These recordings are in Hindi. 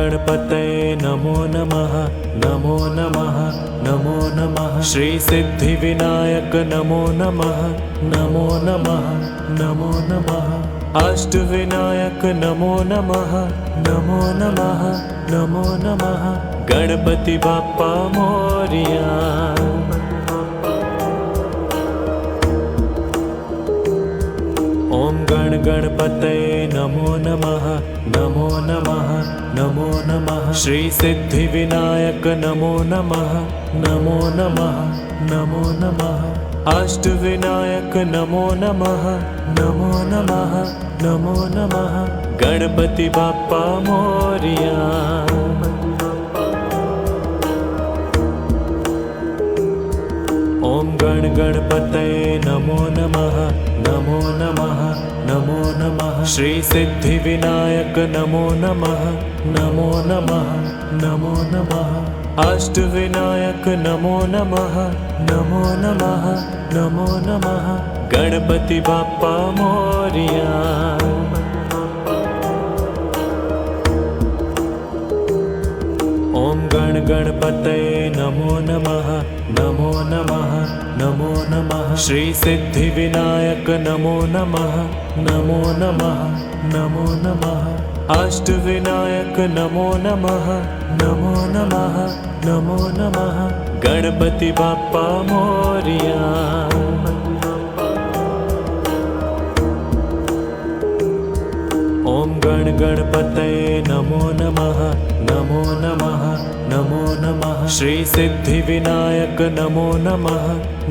गणपतये नमो नमः नमो नमः नमो नमः। श्री सिद्धि विनायक नमो नमः नमो नमः नमो नमः। अष्ट विनायक नमो नमः नमो नमः नमो नमः। गणपति बाप्पा मोरिया। ओम गणपतये नमो नमः नमो नमः नमो नमः। श्री सिद्धि विनायक नमो नमः नमो नमः नमो नमः। अष्ट विनायक नमो नमः नमो नमः नमो नमः। गणपति बाप्पा मोरिया। ओम गणपतये नमो नमः नमो नमः नमो नमः। श्री सिद्धि विनायक नमो नमः नमो नमः नमो नमः। अष्ट विनायक नमो नमः नमो नमः नमो नमः। गणपति बाप्पा मोरिया। ओम गणपतये नमो नमः नमो नमः नमो नमः। श्री सिद्धि विनायक नमो नमः नमो नमः नमो नमः। अष्ट विनायक नमो नमः नमो नमः नमो नमः। गणपति बाप्पा मोरिया। ओम गणपतये नमो नमः नमो नमः नमो नमः। श्री सिद्धि विनायक नमो नमः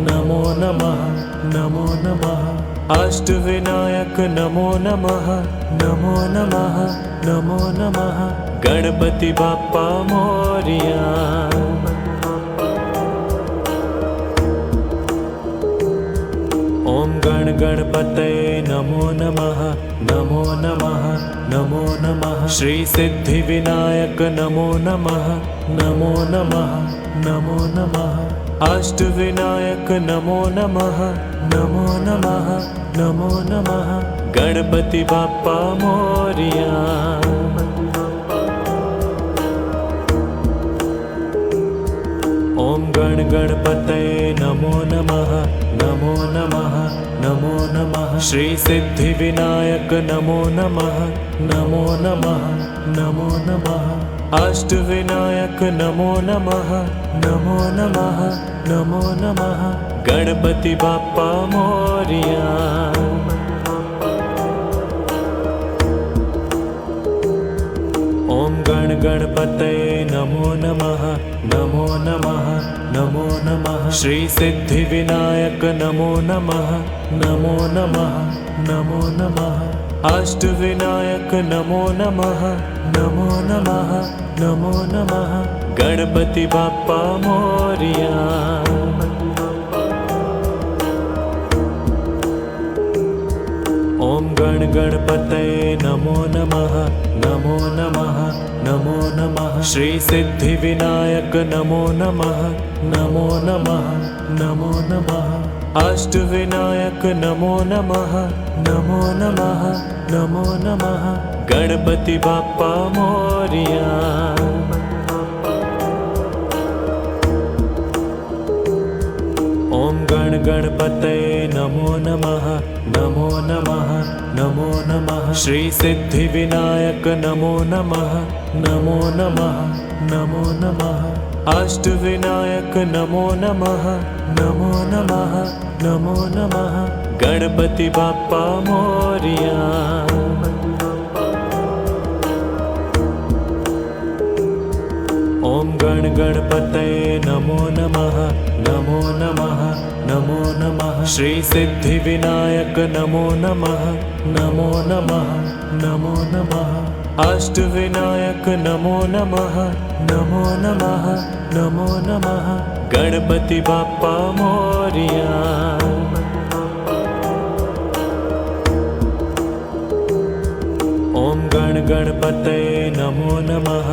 नमो नमः नमो नमः। अष्ट विनायक नमो नमः नमो नमः नमो नमः। गणपति बाप्पा मोरिया। ओम गणपतये नमो नमः नमो नमः नमो नमः। श्री सिद्धि विनायक नमो नमः नमो नमः नमो नमः। अष्ट विनायक नमो नमः नमो नमः नमो नमः। गणपति बाप्पा मोरिया। ओम गणपतये नमो नमः नमो नमः नमो नमः। श्री सिद्धि विनायक नमो नमः नमो नमः नमो नमः। अष्ट विनायक नमो नमः नमो नमः नमो नमः। गणपति बाप्पा मोरिया। ओम गणपतये नमो नमः नमो नमः नमो नमः। श्री सिद्धि विनायक नमो नमः नमो नमः नमो नमः। अष्ट विनायक नमो नमः नमो नमः नमो नमः। गणपति बाप्पा मोरिया। ओम गणपतये नमो नमः नमो नमः नमो नमः। श्री सिद्धि विनायक नमो नमः नमो नमः नमो नमः। अष्ट विनायक नमो नमः नमो नमः नमो नमः। गणपति बाप्पा मोरिया। ओम गणपतये नमो नमः नमो नमः नमो नमः। श्री सिद्धि विनायक नमो नमः नमो नमः नमो नमः। अष्ट विनायक नमो नमः नमो नमः नमो नमः। गणपति बाप्पा मोरिया। ओम गणपतये नमो नमः नमो नमः नमो नमः। श्री सिद्धि विनायक नमो नमः नमो नमः नमो नमः। अष्ट विनायक नमो नमः नमो नमः नमो नमः। गणपति बाप्पा मोरिया। ओम गणपतये नमो नमः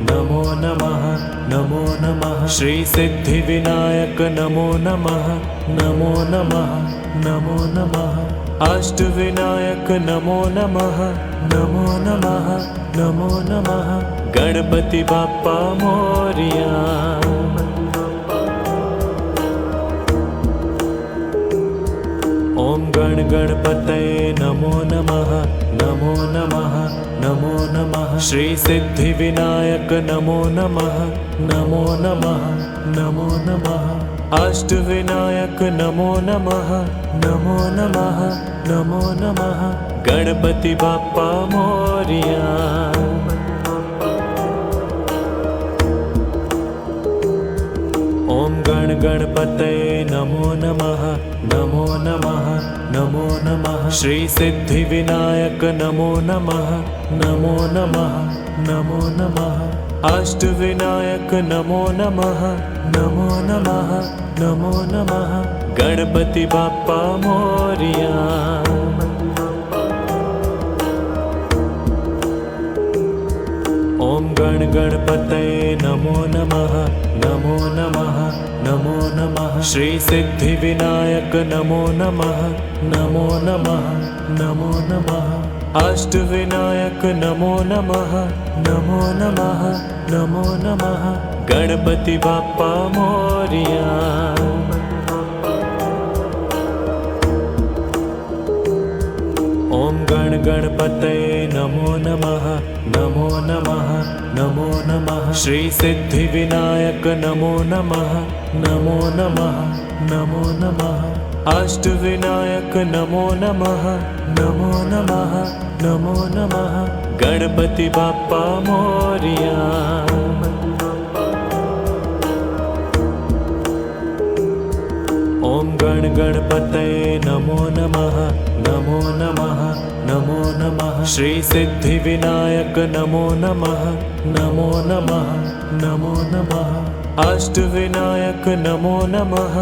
नमो नमः नमो नमः। श्री सिद्धिविनायक नमो नमः नमो नमः नमो नमः अष्टविनायक नमो नमः नमो नमः नमो नमः गणपति बाप्पा मोरया। ओम गण गणपतये नमो नमः नमो नमः नमो नमः श्री सिद्धिविनायक नमो नमः नमो नमः नमो नमः अष्टविनायक नमो नमः नमो नमः नमो नमः गणपति बाप्पा मोरया। ओम गण गणपतये नमो नमः नमो नमः नमो नमः श्री सिद्धिविनायक नमो नमः नमो नमः नमो नमः अष्टविनायक नमो नमः नमो नमः नमो नमः गणपति बाप्पा मोरया। ओम गण गणपतये नमो नमः नमो नमः नमो नमः श्री सिद्धिविनायक नमो नमः नमो नमः नमो नमः अष्टविनायक नमो नमः नमो नमः नमो नमः गणपति बाप्पा मोरया। ओम गण गणपतये नमो नमः नमो नमः नमो नमः श्री सिद्धिविनायक नमो नमः नमो नमः नमो नमः अष्टविनायक नमो नमः नमो नमः नमो नमः गणपति बाप्पा मोरया। ओम गण गणपतये नमो नमः नमो नमः नमो नमः श्री सिद्धिविनायक नमो नमः नमो नमः नमो नमः अष्टविनायक नमो नमः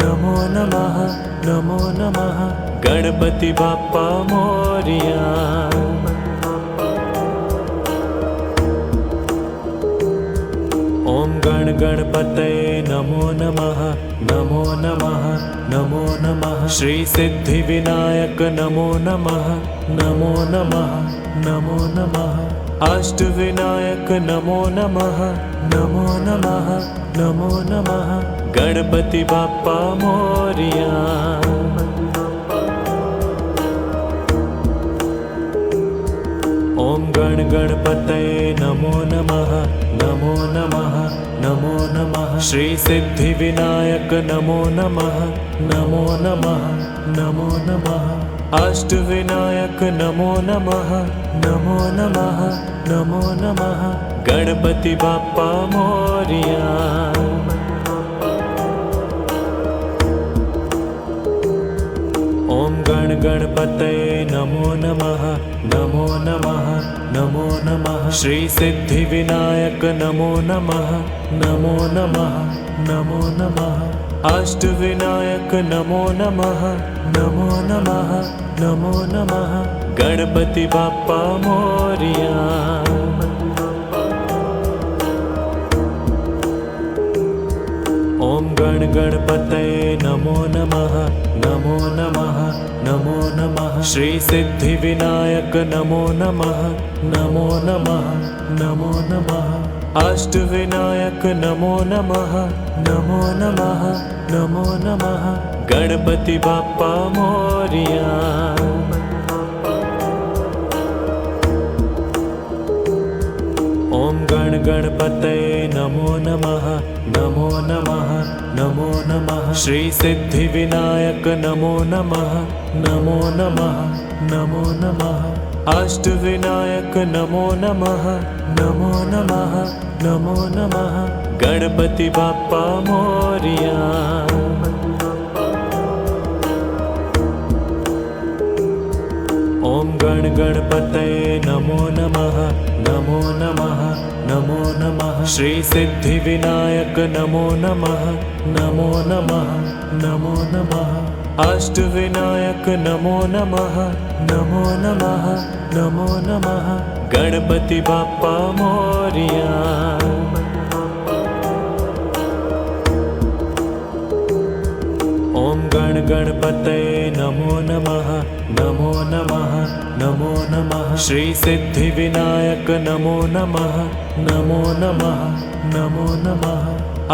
नमो नमः नमो नमः गणपति बाप्पा मोरया। ओम गण गणपतये नमो नमः नमो नमः नमो नमः श्री सिद्धिविनायक नमो नमः नमो नमः नमो नमः अष्टविनायक नमो नमः नमो नमः नमो नमः गणपति बाप्पा मोरया। ओम गण गणपतये नमो नमः नमो नमः नमो नमः श्री सिद्धिविनायक नमो नमः नमो नमः नमो नमः अष्टविनायक नमो नमः नमो नमः नमो नमः गणपति बाप्पा मोरया। ओम गण गणपतये नमो नमः नमो नमः नमो नमः श्री सिद्धिविनायक नमो नमः नमो नमः नमो नमः अष्टविनायक नमो नमः नमो नमः नमो नमः गणपति बाप्पा मोरया। ओम गण गणपतये नमो नमः नमो नमः नमो नमः श्री सिद्धिविनायक नमो नमः नमो नमः नमो नमः अष्टविनायक नमो नमः नमो नमः नमो नमः गणपति बाप्पा मोरया। ओम गण गणपतये नमो नमः नमो नमः नमो नमः श्री सिद्धिविनायक नमो नमः नमो नमः नमो नमः अष्टविनायक नमो नमः नमो नमः नमो नमः गणपति बाप्पा मोरया। ओम गण गणपतये नमो नमः नमो नमः नमो नमः श्री सिद्धिविनायक नमो नमः नमो नमः नमो नमः अष्टविनायक नमो नमः नमो नमः नमो नमः गणपति बाप्पा मोरया। गणपतये नमो नमः नमो नमः नमो नमः श्री सिद्धिविनायक नमो नमः नमो नमः नमो नमः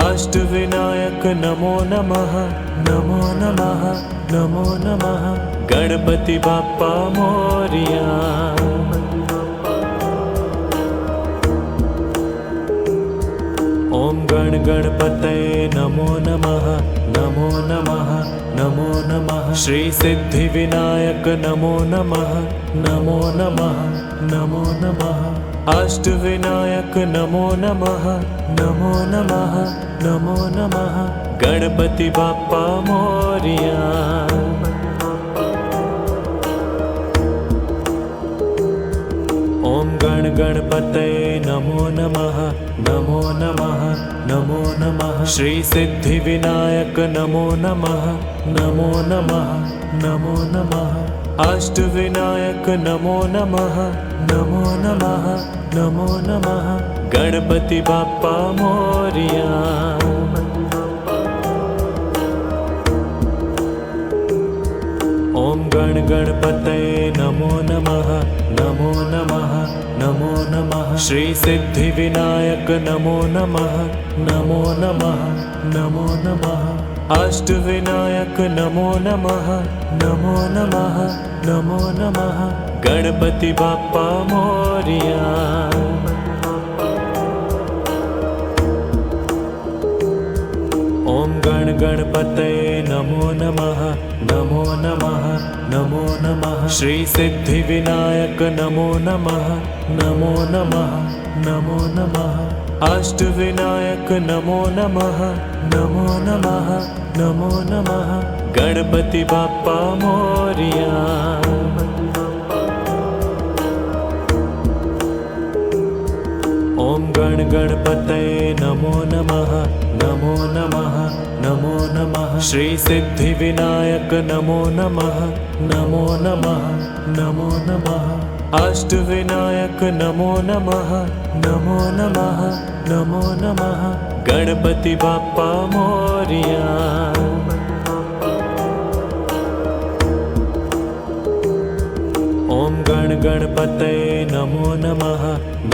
अष्टविनायक नमो नमः नमो नमः नमो नमः गणपति बाप्पा मोरिया। ओम गण गणपतये नमो नमः नमो नमः नमो नमः श्री सिद्धिविनायक नमो नमः नमो नमः नमो नमः अष्टविनायक नमो नमः नमो नमः नमो नमः गणपति बाप्पा मोरिया। ओम गण गणपतये नमो नमः नमो नमः नमो नमः श्री सिद्धिविनायक नमो नमः नमो नमः नमो नमः अष्टविनायक नमो नमः नमो नमः नमो नमः गणपति बाप्पा मोरिया। ओम गण गणपतये नमो नमः नमो नमः नमो नमः श्री सिद्धिविनायक नमो नमः नमो नमः नमो नमः अष्टविनायक नमो नमः नमो नमः नमो नमः गणपति बाप्पा मोरिया। ओम गण गणपतये नमो नमः नमो नमः नमो नमः श्री सिद्धिविनायक नमो नमः नमो नमः नमो नमः अष्टविनायक नमो नमः नमो नमः नमो नमः गणपति बाप्पा मोरिया। ओम गण गणपतये नमो नमः नमो नमः नमो नमः श्री सिद्धिविनायक नमो नमः नमो नमः नमो नमः अष्टविनायक नमो नमः नमो नमः नमो नमः गणपति बाप्पा मोरिया। ओम गण गणपतये नमो नमः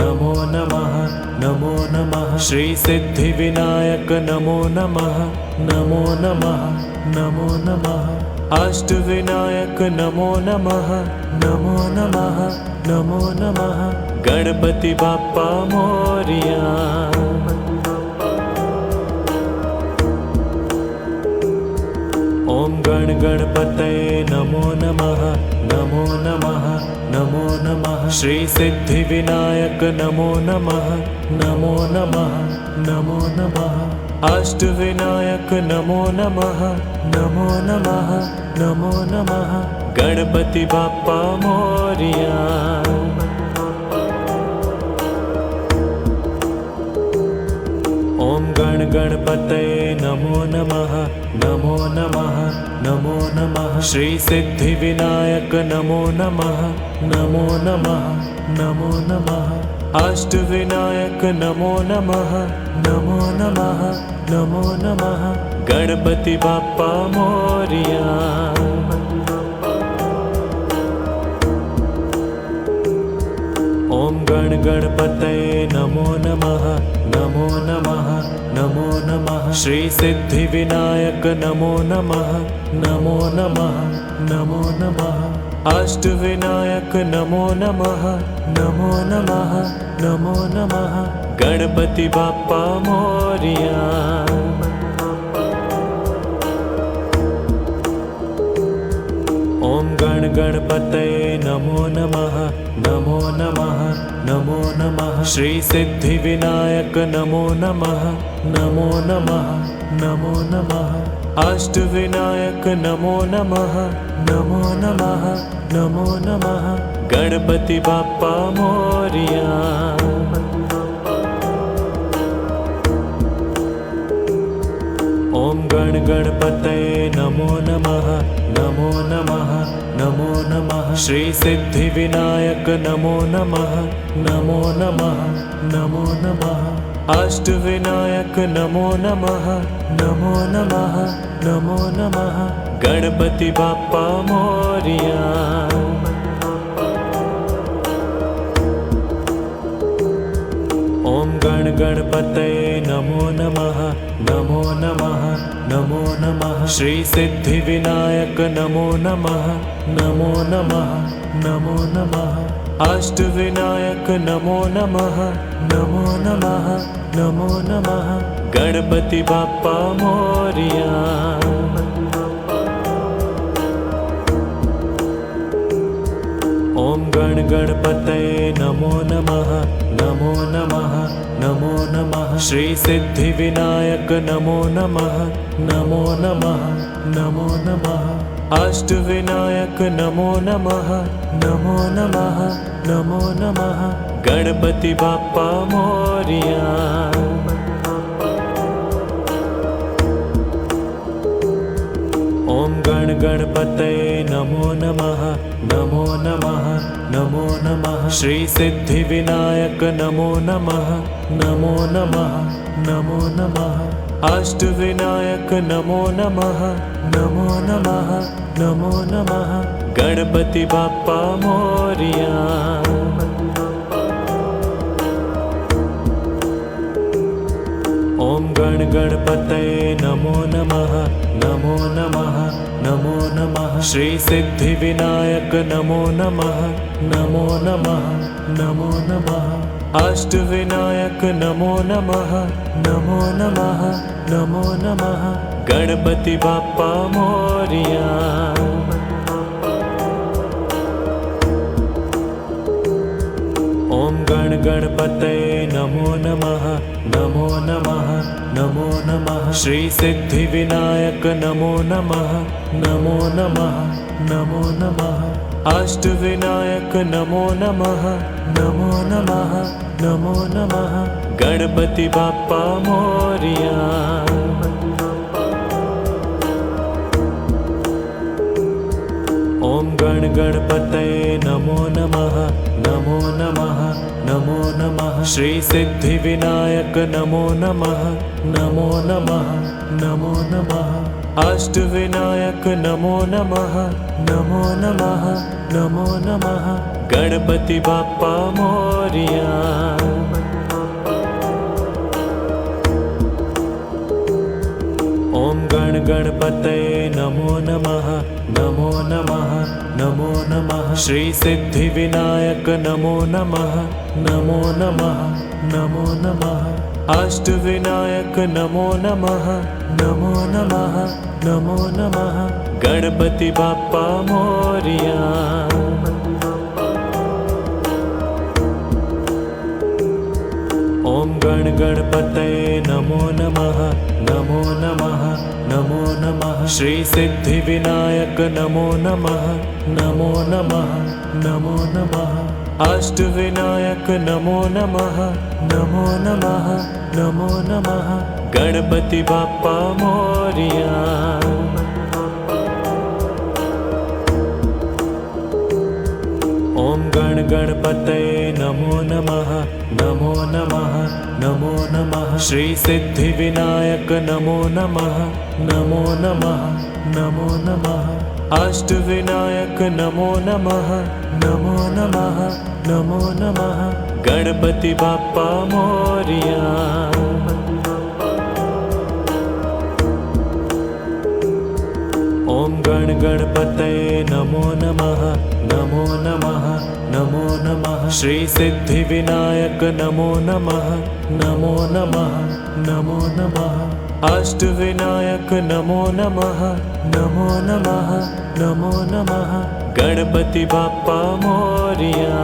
नमो नमः नमो नमः श्री सिद्धिविनायक नमो नमः नमो नमः नमो नमः अष्टविनायक नमो नमः नमो नमः नमो नमः गणपति बाप्पा मोरिया। ओम गण गणपतये नमो नमः नमो नमः नमो नमः श्री सिद्धिविनायक नमो नमः नमो नमः नमो नमः अष्टविनायक नमो नमः नमो नमः नमो नमः गणपति बाप्पा मोरिया। ओम गण गणपतये नमो नमः नमो नमः नमो नमः श्री सिद्धिविनायक नमो नमः नमो नमः नमो नमः अष्टविनायक नमो नमः नमो नमः नमो नमः गणपति बाप्पा मोरिया। ओम गण गणपतये नमो नमः नमो नमः नमो नमः श्री सिद्धिविनायक नमो नमः नमो नमः नमो नमः अष्टविनायक नमो नमः नमो नमः नमो नमः गणपति बाप्पा मोरिया। ओम गण गणपतये नमो नमः नमो नमः नमो नमः श्री सिद्धिविनायक नमो नमः नमो नमः नमो नमः अष्टविनायक नमो नमः नमो नमः नमो नमः गणपति बाप्पा मोरिया। ओम गण गणपतये नमो नमः नमो नमः नमो नमः श्री सिद्धिविनायक नमो नमः नमो नमः नमो नमः अष्टविनायक नमो नमः नमो नमः नमो नमः गणपति बाप्पा मोरया। ओम गण गणपतये नमो नमः, नमो नमः, नमो नमः। श्री सिद्धि विनायक नमो नमः, नमो नमः, नमो नमः। अष्ट विनायक नमो नमः, नमो नमः, नमो नमः। गणपति बाप्पा मोरया। ओम गण गणपतये नमो नमः, नमो नमः, नमो नमः। श्री सिद्धि विनायक नमो नमः, नमो नमः, नमो नमः। अष्ट विनायक नमो नमः, नमो नमः, नमो नमः। गणपति बाप्पा मोरया। ओम गण गणपतये नमो नमः, नमो नमः, नमो नमः। श्री सिद्धि विनायक नमो नमः, नमो नमः, नमो नमः। अष्ट विनायक नमो नमः, नमो नमः, नमो नमः। गणपति बाप्पा मोरया। ओम गण गणपतये नमो नमः, नमो नमः, नमो नमः। श्री सिद्धि विनायक नमो नमः, नमो नमः, नमो नमः। अष्ट विनायक नमो नमः, नमो नमः, नमो नमः। गणपति बाप्पा मोरया। ओम गण गणपतये नमो नमः, नमो नमः, नमो नमः। श्री सिद्धि विनायक नमो नमः, नमो नमः, नमो नमः। अष्ट विनायक नमो नमः, नमो नमः, नमो नमः। गणपति बाप्पा मोरया। ओम गण गणपतये नमो नमः, नमो नमः, नमो नमः। श्री सिद्धि विनायक नमो नमः, नमो नमः, नमो नमः। अष्ट विनायक नमो नमः, नमो नमः, नमो नमः। गणपति बाप्पा मोरया। ओम गण गणपतये नमो नमः, नमो नमः, नमो नमः। श्री सिद्धि विनायक नमो नमः, नमो नमः, नमो नमः। अष्ट विनायक नमो नमः, नमो नमः, नमो नमः। गणपति बाप्पा मोरया। ओम गण गणपतये नमो नमः, नमो नमः, नमो नमः। श्री सिद्धि विनायक नमो नमः, नमो नमः, नमो नमः। अष्ट विनायक नमो नमः, नमो नमः, नमो नमः। गणपति बाप्पा मोरया। ओम गण गणपतये नमो नमः, नमो नमः, नमो नमः। श्री सिद्धि विनायक नमो नमः, नमो नमः, नमो नमः। अष्ट विनायक नमो नमः, नमो नमः, नमो नमः। गणपति बाप्पा मोरया। ओम गण गणपतये नमो नमः, नमो नमः, नमो नमः। श्री सिद्धि विनायक नमो नमः, नमो नमः, नमो नमः। अष्ट विनायक नमो नमः, नमो नमः, नमो नमः। गणपति बाप्पा मोरया।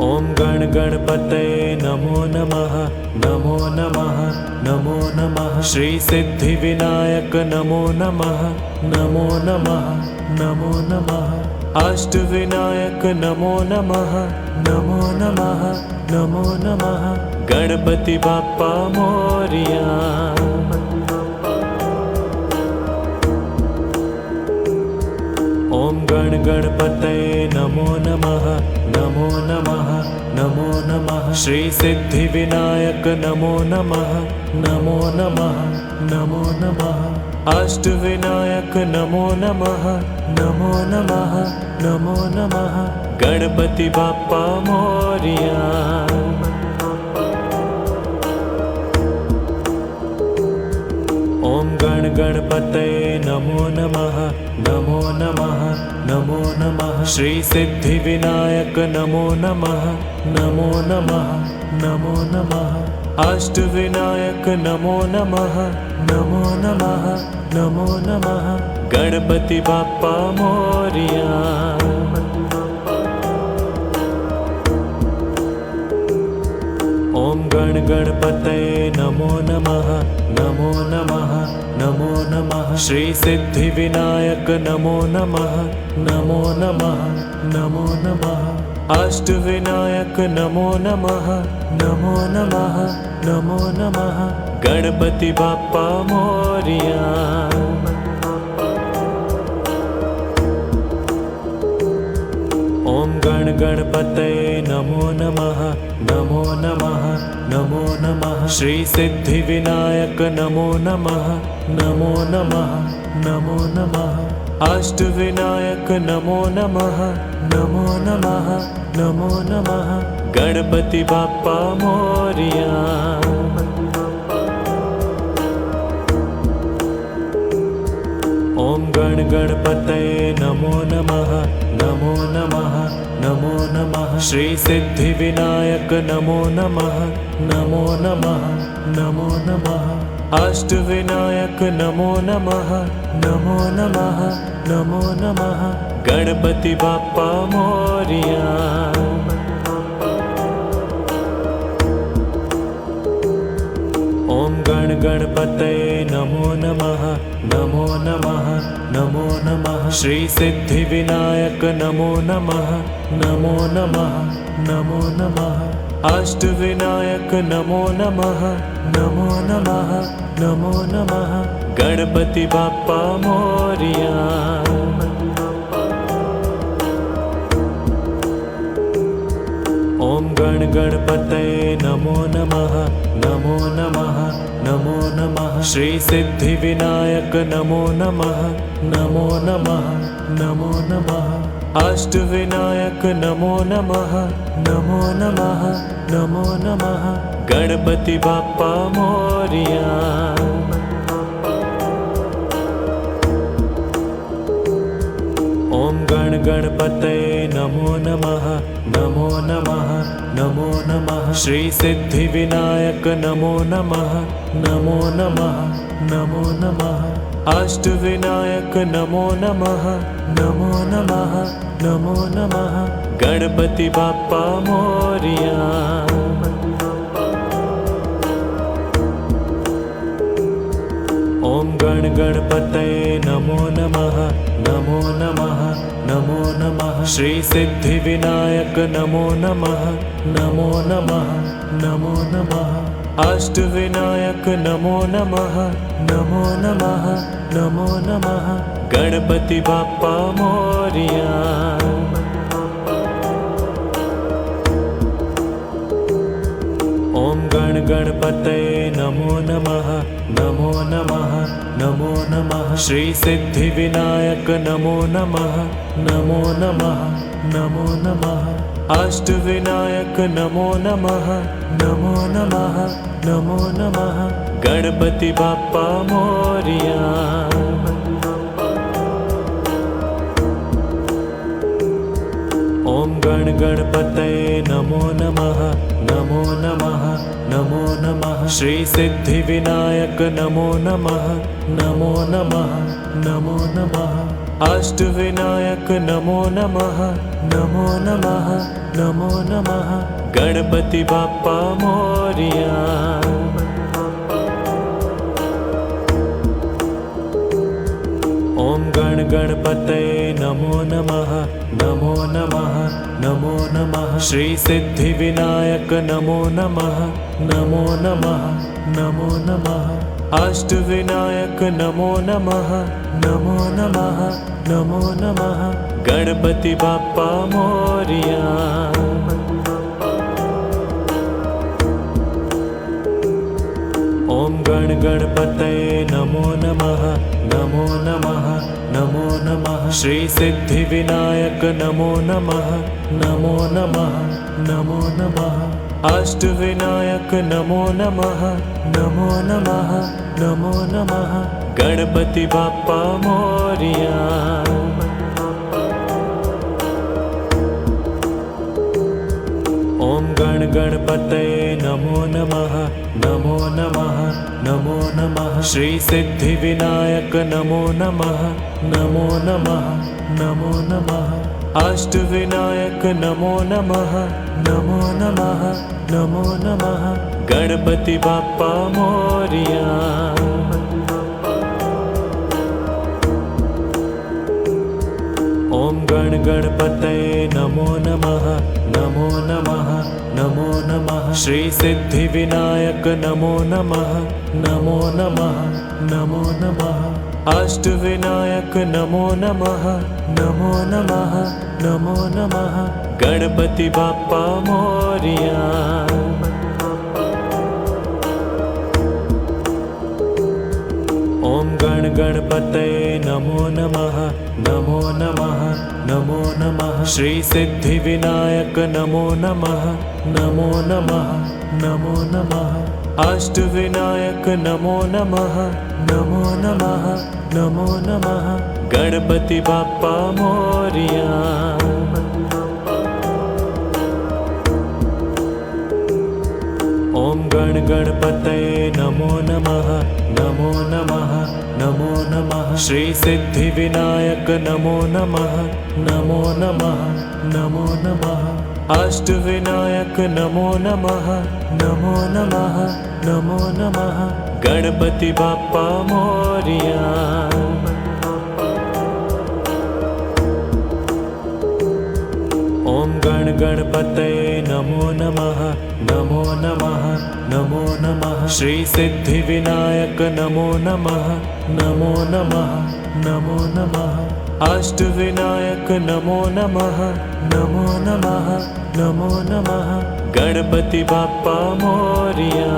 ओम गण गणपतये नमो नमः, नमो नमः, नमो नमः। श्री सिद्धि विनायक नमो नमः, नमो नमः, नमो नमः। अष्ट विनायक नमो नमः, नमो नमः, नमो नमः। गणपति बाप्पा मोरया। ओम गण गणपतये नमो नमः, नमो नमः, नमो नमः। नमः श्री सिद्धिविनायक नमो नमः नमो नमः नमो नमः अष्टविनायक नमो नमः नमो नमः नमो नमः गणपति बाप्पा मोरया ओम गण गणपतये नमो नमः नमो नमः नमो नमः श्री सिद्धिविनायक नमो नमः नमो नमः नमो नमः अष्टविनायक नमो नमः नमो नमः नमो नमः गणपति बाप्पा मोरया ओम गण गणपतये नमो नमः नमो नमः नमो नमः श्री सिद्धिविनायक नमो नमः नमो नमः नमो नमः अष्टविनायक नमो नमः नमो नमः नमो नमः गणपति बाप्पा मोरया ओम गण गणपतये नमो नमः नमो नमः नमो नमः श्री सिद्धिविनायक नमो नमः नमो नमः नमो नमः अष्टविनायक नमो नमः नमो नमः नमो नमः गणपति बाप्पा मोरया ओम गण गणपतये नमो नमः नमो नमः नमो नमः श्री सिद्धिविनायक नमो नमः नमो नमः नमो नमः अष्टविनायक नमो नमः नमो नमः नमो नमः गणपति बाप्पा मोरया ओम गण गणपतये नमो नमः नमो नमः नमो नमः श्री सिद्धिविनायक नमो नमः नमो नमः नमो नमः अष्टविनायक नमो नमः नमो नमः नमो नमः गणपति बाप्पा मोरया ओम गण गणपतये नमो नमः नमो नमः नमो नमः श्री सिद्धिविनायक नमो नमः नमो नमः नमो नमः अष्टविनायक नमो नमः नमो नमः नमो नमः गणपति बाप्पा मोरया ओम गण गणपतये नमो नमः नमो नमः नमो नमः श्री सिद्धिविनायक नमो नमः नमो नमः नमो नमः अष्टविनायक नमो नमः नमो नमः नमो नमः गणपति बाप्पा मोरया ओम गण गणपतये नमो नमः नमो नमः नमो नमः श्री सिद्धिविनायक नमो नमः नमो नमः नमो नमः अष्टविनायक नमो नमः नमो नमः नमो नमः गणपति बाप्पा मोरया ओम गण गणपतये नमो नमः नमो नमः नमो नमः श्री सिद्धिविनायक नमो नमः नमो नमः नमो नमः अष्टविनायक नमो नमः नमो नमः नमो नमः गणपति बाप्पा मोरया ओम गण गणपतये नमो नमः नमो नमः नमो नमः श्री सिद्धिविनायक नमो नमः नमो नमः नमो नमः अष्टविनायक नमो नमः नमो नमः नमो नमः गणपति बाप्पा मोरया ओम गण गणपतये नमो नमः नमो नमः नमो नमः श्री सिद्धिविनायक नमो नमः नमो नमः नमो नमः अष्टविनायक नमो नमः नमो नमः नमो नमः गणपति बाप्पा मोरया गण गणपतये नमो नमः नमो नमः नमो नमः श्री सिद्धिविनायक नमो नमः नमो नमः नमो नमः अष्टविनायक नमो नमः नमो नमः नमो नमः गणपति बाप्पा मोरिया। ओम गण गणपतये नमो नमः नमो नमः नमो नमः श्री सिद्धिविनायक नमो नमः नमो नमः नमो नमः अष्टविनायक नमो नमः नमो नमः नमो नमः गणपति बाप्पा मोरिया। ओम गण गणपतये नमो नमः नमो नमः नमो नमः श्री सिद्धिविनायक नमो नमः नमो नमः नमो नमः अष्टविनायक नमो नमः नमो नमः नमो नमः गणपति बाप्पा मोरिया। ओम गण गणपतये नमो नमः नमो नमः नमो नमः श्री सिद्धिविनायक नमो नमः नमो नमः नमो नमः अष्टविनायक नमो नमः नमो नमः नमो नमः गणपति बाप्पा मोरिया। ओम गण गणपतये नमो नमः नमो नमः नमो नमः श्री सिद्धिविनायक नमो नमः नमो नमः नमो नमः अष्टविनायक नमो नमः नमो नमः नमो नमः गणपति बाप्पा मोरिया। ओम गण गणपतये नमो नमः नमो नमः नमो नमः श्री सिद्धिविनायक नमो नमः नमो नमः नमो नमः अष्टविनायक नमो नमः नमो नमः नमो नमः गणपति बाप्पा मोरिया।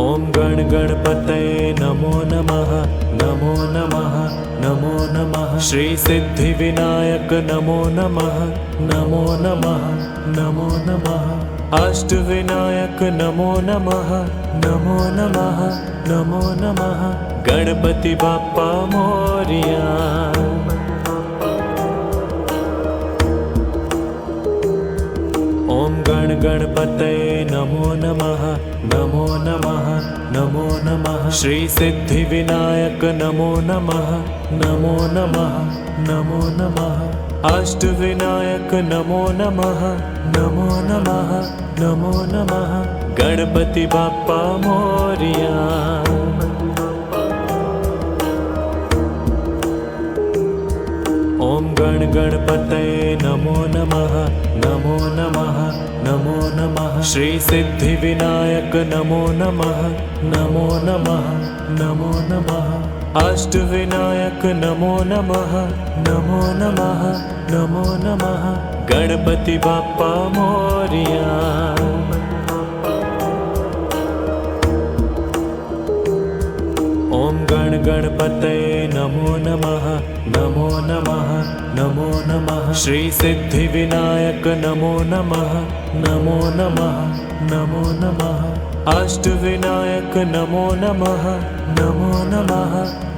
ओम गण गणपतये नमो नमः नमो नमः नमो नमः श्री सिद्धिविनायक नमो नमः नमो नमः नमो नमः अष्टविनायक नमो नमः नमो नमः नमो नमः गणपति बाप्पा मोरिया। ओम गण गणपतये नमो नमः नमो नमः नमो नमः श्री सिद्धिविनायक नमो नमः नमो नमः नमो नमः अष्टविनायक नमो नमः नमो नमः नमो नमः गणपति बाप्पा मोरिया। ओम गण गणपतये नमो नमः नमो नमः नमो नमः श्री सिद्धिविनायक नमो नमः नमो नमः नमो नमः अष्टविनायक नमो नमः नमो नमः नमो नमः गणपति बाप्पा मोरिया। ओम गण गणपतये नमो नमः नमो नमः नमो नमः श्री सिद्धिविनायक नमो नमः नमो नमः नमो नमः अष्टविनायक नमो नमः नमो नमः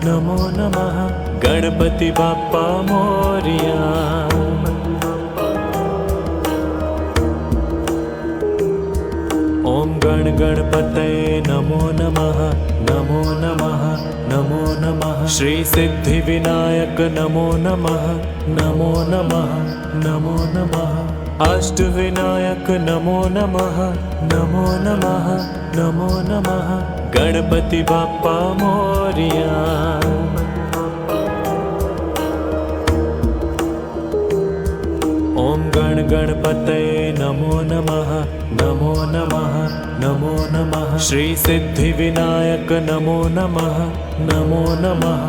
नमो नमः गणपति बाप्पा मोरिया। ओम गण गणपतये नमो नमः नमो नमः नमो नमः श्री सिद्धिविनायक नमो नमः नमो नमः नमो नमः अष्टविनायक नमो नमः नमो नमः नमो नमः गणपति बाप्पा मोरिया। ओम गण गण गणपतये नमो नमः नमो नमः नमो नमः श्री सिद्धि विनायक नमो नमः नमो नमः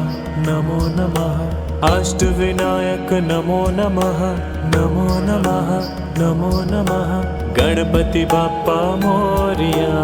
नमो नमः अष्ट विनायक नमो नमः नमो नमः नमो नमः गणपति बाप्पा मोरिया।